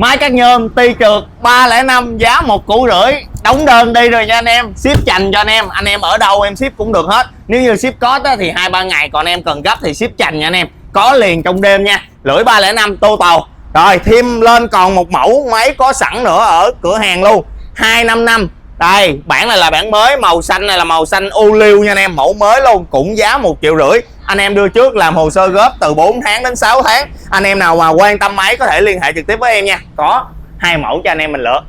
Máy cắt nhôm ti trượt 305 giá 1,5 triệu. Đóng đơn đi rồi nha anh em, ship chành cho anh em ở đâu em ship cũng được hết. Nếu như ship có thì 2-3 ngày, còn em cần gấp thì ship chành nha anh em, có liền trong đêm nha. Lưỡi 305 total. Rồi thêm lên còn một mẫu máy có sẵn nữa ở cửa hàng luôn, 255. Đây, bản này là bản mới, màu xanh này là màu xanh ô liu nha anh em, mẫu mới luôn, cũng giá 1,5 triệu. Anh em đưa trước làm hồ sơ góp từ 4 tháng đến 6 tháng. Anh em nào mà quan tâm máy có thể liên hệ trực tiếp với em nha, có 2 mẫu cho anh em mình lựa.